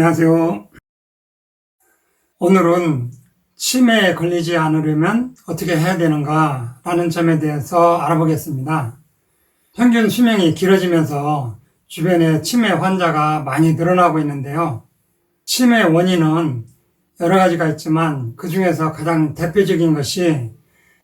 안녕하세요. 오늘은 치매에 걸리지 않으려면 어떻게 해야 되는가 라는 점에 대해서 알아보겠습니다. 평균 수명이 길어지면서 주변에 치매 환자가 많이 늘어나고 있는데요. 치매 원인은 여러 가지가 있지만 그 중에서 가장 대표적인 것이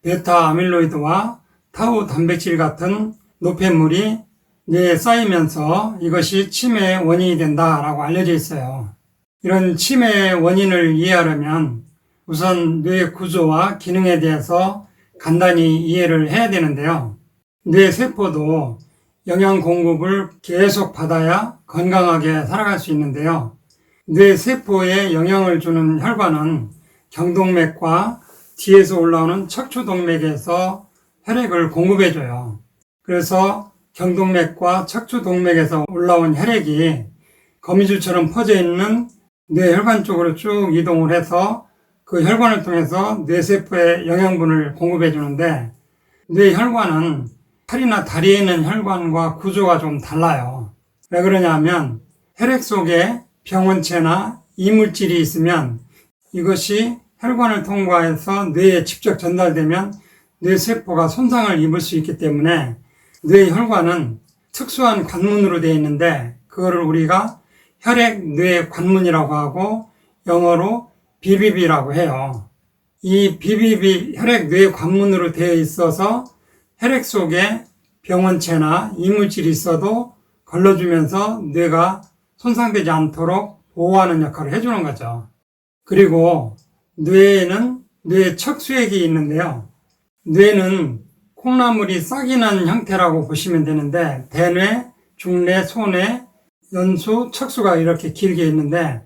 베타 아밀로이드와 타우 단백질 같은 노폐물이 뇌에 쌓이면서 이것이 치매의 원인이 된다라고 알려져 있어요. 이런 치매의 원인을 이해하려면 우선 뇌 구조와 기능에 대해서 간단히 이해를 해야 되는데요. 뇌 세포도 영양 공급을 계속 받아야 건강하게 살아갈 수 있는데요. 뇌 세포에 영양을 주는 혈관은 경동맥과 뒤에서 올라오는 척추동맥에서 혈액을 공급해줘요. 그래서 경동맥과 척추동맥에서 올라온 혈액이 거미줄처럼 퍼져 있는 뇌혈관 쪽으로 쭉 이동을 해서 그 혈관을 통해서 뇌세포에 영양분을 공급해 주는데, 뇌혈관은 팔이나 다리에 있는 혈관과 구조가 좀 달라요. 왜 그러냐면 혈액 속에 병원체나 이물질이 있으면 이것이 혈관을 통과해서 뇌에 직접 전달되면 뇌세포가 손상을 입을 수 있기 때문에 뇌혈관은 특수한 관문으로 되어 있는데 그거를 우리가 혈액-뇌 관문이라고 하고 영어로 BBB라고 해요. 이 BBB 혈액-뇌 관문으로 되어 있어서 혈액 속에 병원체나 이물질이 있어도 걸러주면서 뇌가 손상되지 않도록 보호하는 역할을 해주는 거죠. 그리고 뇌에는 뇌 척수액이 있는데요. 뇌는 콩나물이 싹이 난 형태라고 보시면 되는데 대뇌, 중뇌, 소뇌, 연수, 척수가 이렇게 길게 있는데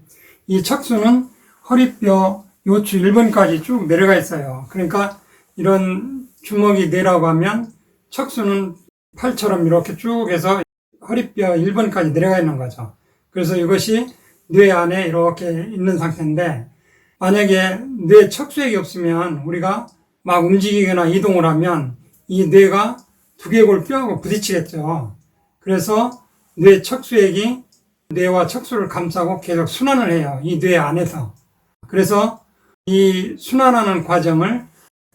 이 척수는 허리뼈 요추 1번까지 쭉 내려가 있어요. 그러니까 이런 주먹이 뇌라고 하면 척수는 팔처럼 이렇게 쭉 해서 허리뼈 1번까지 내려가 있는 거죠. 그래서 이것이 뇌 안에 이렇게 있는 상태인데 만약에 뇌 척수액이 없으면 우리가 막 움직이거나 이동을 하면 이 뇌가 두개골 뼈하고 부딪히겠죠. 그래서 뇌 척수액이 뇌와 척수를 감싸고 계속 순환을 해요. 이 뇌 안에서. 그래서 이 순환하는 과정을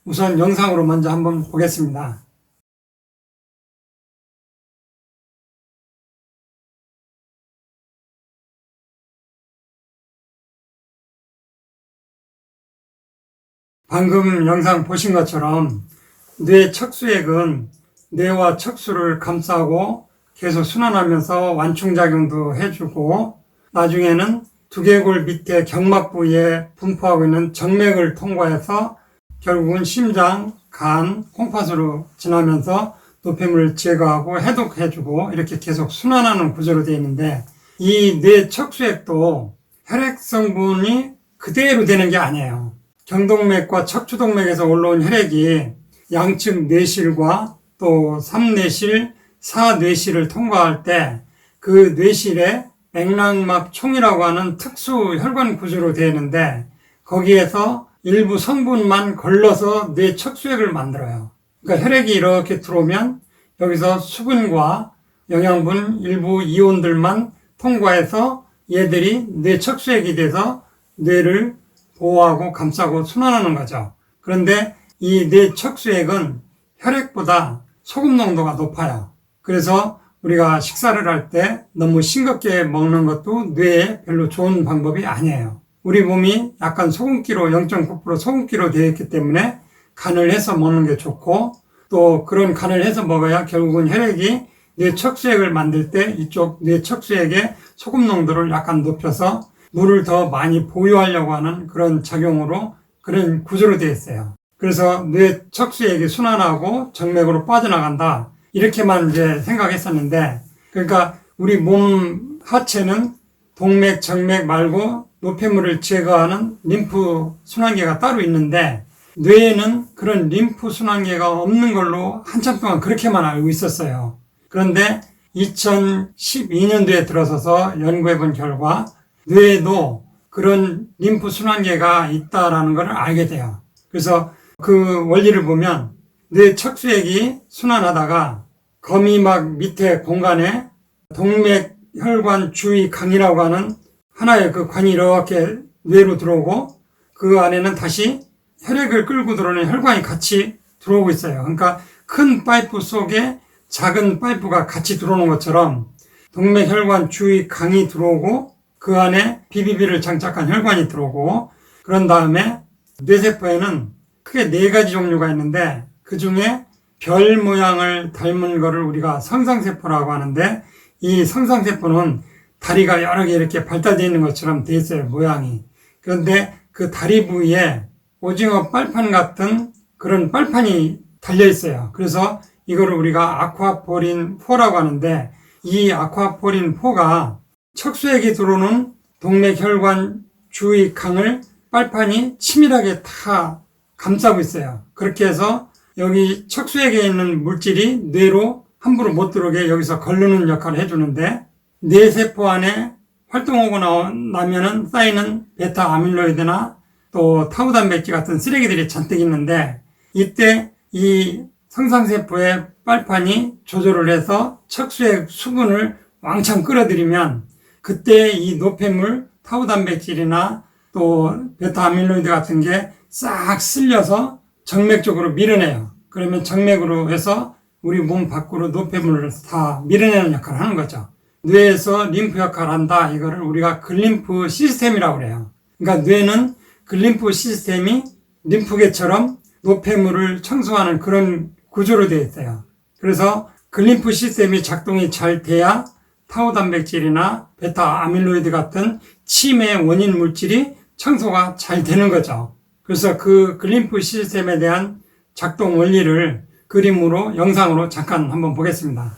우선 영상으로 먼저 한번 보겠습니다. 방금 영상 보신 것처럼 뇌 척수액은 뇌와 척수를 감싸고 계속 순환하면서 완충작용도 해주고 나중에는 두개골 밑에 경막 부위에 분포하고 있는 정맥을 통과해서 결국은 심장, 간, 콩팥으로 지나면서 노폐물을 제거하고 해독해주고 이렇게 계속 순환하는 구조로 되어 있는데 이 뇌 척수액도 혈액 성분이 그대로 되는 게 아니에요. 경동맥과 척추동맥에서 올라온 혈액이 양측 뇌실과 또 3뇌실, 4뇌실을 통과할 때 그 뇌실에 맥락막총이라고 하는 특수 혈관 구조로 되어 있는데 거기에서 일부 성분만 걸러서 뇌 척수액을 만들어요. 그러니까 혈액이 이렇게 들어오면 여기서 수분과 영양분 일부 이온들만 통과해서 얘들이 뇌 척수액이 돼서 뇌를 보호하고 감싸고 순환하는 거죠. 그런데 이 뇌 척수액은 혈액보다 소금 농도가 높아요. 그래서 우리가 식사를 할 때 너무 싱겁게 먹는 것도 뇌에 별로 좋은 방법이 아니에요. 우리 몸이 약간 소금기로 0.9% 소금기로 되어 있기 때문에 간을 해서 먹는 게 좋고 또 그런 간을 해서 먹어야 결국은 혈액이 뇌 척수액을 만들 때 이쪽 뇌 척수액의 소금 농도를 약간 높여서 물을 더 많이 보유하려고 하는 그런 작용으로 그런 구조로 되어 있어요. 그래서 뇌 척수액이 순환하고 정맥으로 빠져나간다. 이렇게만 이제 생각했었는데, 그러니까 우리 몸 하체는 동맥, 정맥 말고 노폐물을 제거하는 림프 순환계가 따로 있는데, 뇌에는 그런 림프 순환계가 없는 걸로 한참 동안 그렇게만 알고 있었어요. 그런데 2012년도에 들어서서 연구해 본 결과, 뇌에도 그런 림프 순환계가 있다라는 걸 알게 돼요. 그래서 그 원리를 보면 뇌 척수액이 순환하다가 거미막 밑에 공간에 동맥 혈관 주위 강이라고 하는 하나의 그 관이 이렇게 뇌로 들어오고 그 안에는 다시 혈액을 끌고 들어오는 혈관이 같이 들어오고 있어요. 그러니까 큰 파이프 속에 작은 파이프가 같이 들어오는 것처럼 동맥혈관 주위 강이 들어오고 그 안에 BBB를 장착한 혈관이 들어오고 그런 다음에 뇌세포에는 크게 4가지 종류가 있는데 그 중에 별 모양을 닮은 거를 우리가 성상세포라고 하는데 이 성상세포는 다리가 여러 개 이렇게 발달되어 있는 것처럼 되어 있어요, 모양이. 그런데 그 다리 부위에 오징어 빨판 같은 그런 빨판이 달려 있어요. 그래서 이거를 우리가 아쿠아포린4라고 하는데 이 아쿠아포린4가 척수액이 들어오는 동맥혈관 주위 강을 빨판이 치밀하게 다 감싸고 있어요. 그렇게 해서 여기 척수액에 있는 물질이 뇌로 함부로 못 들어오게 여기서 걸르는 역할을 해주는데 뇌세포 안에 활동하고 나면은 쌓이는 베타 아밀로이드나 또 타우 단백질 같은 쓰레기들이 잔뜩 있는데 이때 이 성상세포의 빨판이 조절을 해서 척수액 수분을 왕창 끌어들이면 그때 이 노폐물 타우 단백질이나 또 베타 아밀로이드 같은 게 싹 쓸려서 정맥 쪽으로 밀어내요. 그러면 정맥으로 해서 우리 몸 밖으로 노폐물을 다 밀어내는 역할을 하는 거죠. 뇌에서 림프 역할을 한다. 이거를 우리가 글림프 시스템이라고 그래요. 그러니까 뇌는 글림프 시스템이 림프계처럼 노폐물을 청소하는 그런 구조로 되어 있어요. 그래서 글림프 시스템이 작동이 잘 돼야 타우 단백질이나 베타 아밀로이드 같은 치매 원인 물질이 청소가 잘 되는 거죠. 그래서 그 글림프 시스템에 대한 작동 원리를 그림으로 영상으로 잠깐 한번 보겠습니다.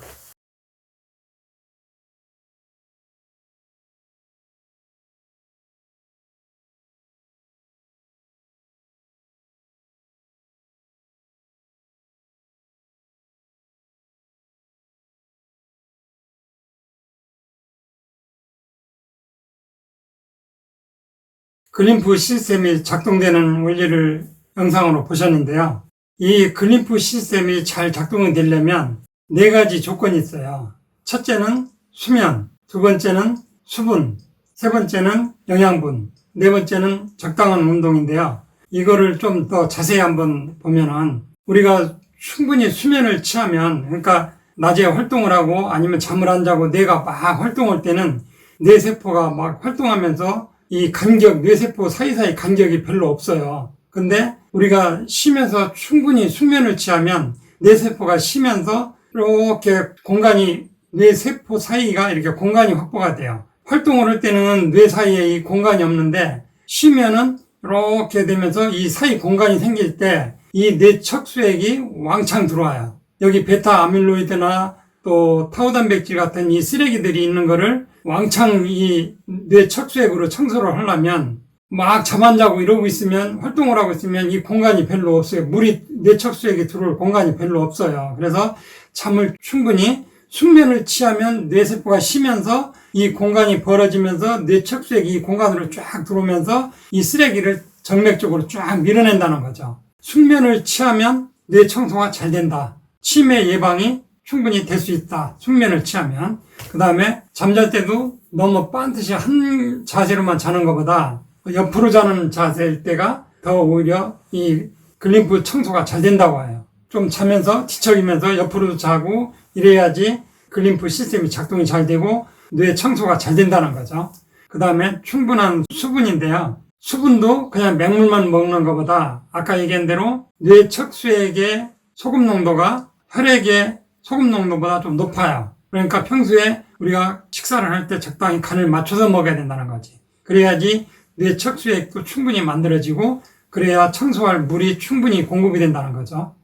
글림프 시스템이 작동되는 원리를 영상으로 보셨는데요. 이 글림프 시스템이 잘 작동이 되려면 4가지 조건이 있어요. 첫째는 수면, 두 번째는 수분, 세 번째는 영양분, 네 번째는 적당한 운동인데요. 이거를 좀 더 자세히 한번 보면은 우리가 충분히 수면을 취하면 그러니까 낮에 활동을 하고 아니면 잠을 안 자고 뇌가 막 활동할 때는 뇌세포가 막 활동하면서 이 간격, 뇌세포 사이사이 간격이 별로 없어요. 근데 우리가 쉬면서 충분히 숙면을 취하면 뇌세포가 쉬면서 이렇게 공간이, 뇌세포 사이가 이렇게 공간이 확보가 돼요. 활동을 할 때는 뇌 사이에 이 공간이 없는데 쉬면은 이렇게 되면서 이 사이 공간이 생길 때 이 뇌 척수액이 왕창 들어와요. 여기 베타 아밀로이드나 또 타우 단백질 같은 이 쓰레기들이 있는 거를 왕창 이 뇌 척수액으로 청소를 하려면 막 잠 안 자고 이러고 있으면 활동을 하고 있으면 이 공간이 별로 없어요. 물이 뇌 척수액에 들어올 공간이 별로 없어요. 그래서 잠을 충분히 숙면을 취하면 뇌세포가 쉬면서 이 공간이 벌어지면서 뇌 척수액이 이 공간으로 쫙 들어오면서 이 쓰레기를 정맥 쪽으로 쫙 밀어낸다는 거죠. 숙면을 취하면 뇌 청소가 잘 된다. 치매 예방이 충분히 될 수 있다. 숙면을 취하면. 그 다음에 잠잘 때도 너무 반드시 한 자세로만 자는 것보다 옆으로 자는 자세일 때가 더 오히려 이 글림프 청소가 잘 된다고 해요. 좀 자면서 뒤척이면서 옆으로도 자고 이래야지 글림프 시스템이 작동이 잘 되고 뇌 청소가 잘 된다는 거죠. 그 다음에 충분한 수분인데요. 수분도 그냥 맹물만 먹는 것보다 아까 얘기한 대로 뇌 척수액의 소금 농도가 혈액의 소금 농도보다 좀 높아요. 그러니까 평소에 우리가 식사를 할 때 적당히 간을 맞춰서 먹어야 된다는 거지. 그래야지 뇌 척수액도 충분히 만들어지고 그래야 청소할 물이 충분히 공급이 된다는 거죠.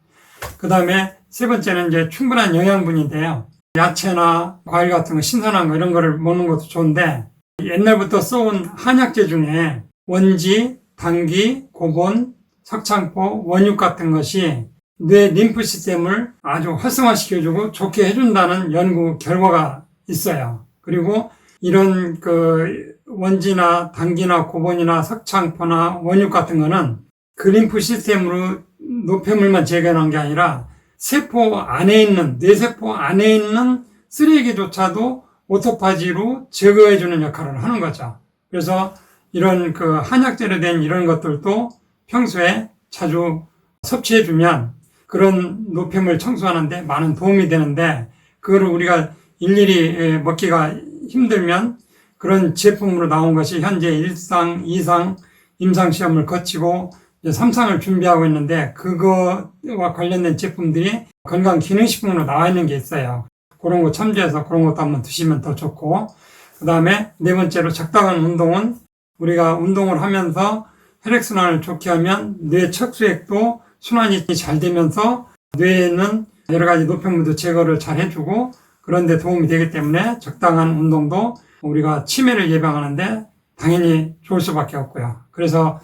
그 다음에 세 번째는 이제 충분한 영양분인데요. 야채나 과일 같은 거 신선한 거 이런 거를 먹는 것도 좋은데 옛날부터 써온 한약재 중에 원지, 당귀, 고본, 석창포, 원육 같은 것이 뇌 림프 시스템을 아주 활성화시켜주고 좋게 해준다는 연구 결과가 있어요. 그리고 이런 그 원지나 당귀나 고본이나 석창포나 원육 같은 거는 그 림프 시스템으로 노폐물만 제거하는 게 아니라 세포 안에 있는, 뇌세포 안에 있는 쓰레기조차도 오토파지로 제거해주는 역할을 하는 거죠. 그래서 이런 그 한약재로 된 이런 것들도 평소에 자주 섭취해주면 그런 노폐물 청소하는데 많은 도움이 되는데, 그거를 우리가 일일이 먹기가 힘들면 그런 제품으로 나온 것이 현재 1상, 2상 임상시험을 거치고 3상을 준비하고 있는데, 그거와 관련된 제품들이 건강기능식품으로 나와 있는 게 있어요. 그런 거 참조해서 그런 것도 한번 드시면 더 좋고, 그 다음에 네 번째로 적당한 운동은, 우리가 운동을 하면서 혈액순환을 좋게 하면 뇌 척수액도 순환이 잘 되면서 뇌에는 여러 가지 노폐물도 제거를 잘 해주고 그런 데 도움이 되기 때문에 적당한 운동도 우리가 치매를 예방하는데 당연히 좋을 수밖에 없고요. 그래서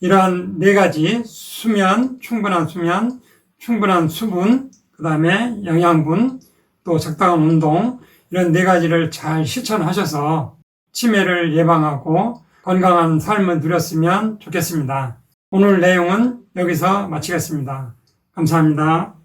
이러한 네 가지, 수면, 충분한 수분, 그 다음에 영양분, 또 적당한 운동, 이런 네 가지를 잘 실천하셔서 치매를 예방하고 건강한 삶을 누렸으면 좋겠습니다. 오늘 내용은 여기서 마치겠습니다. 감사합니다.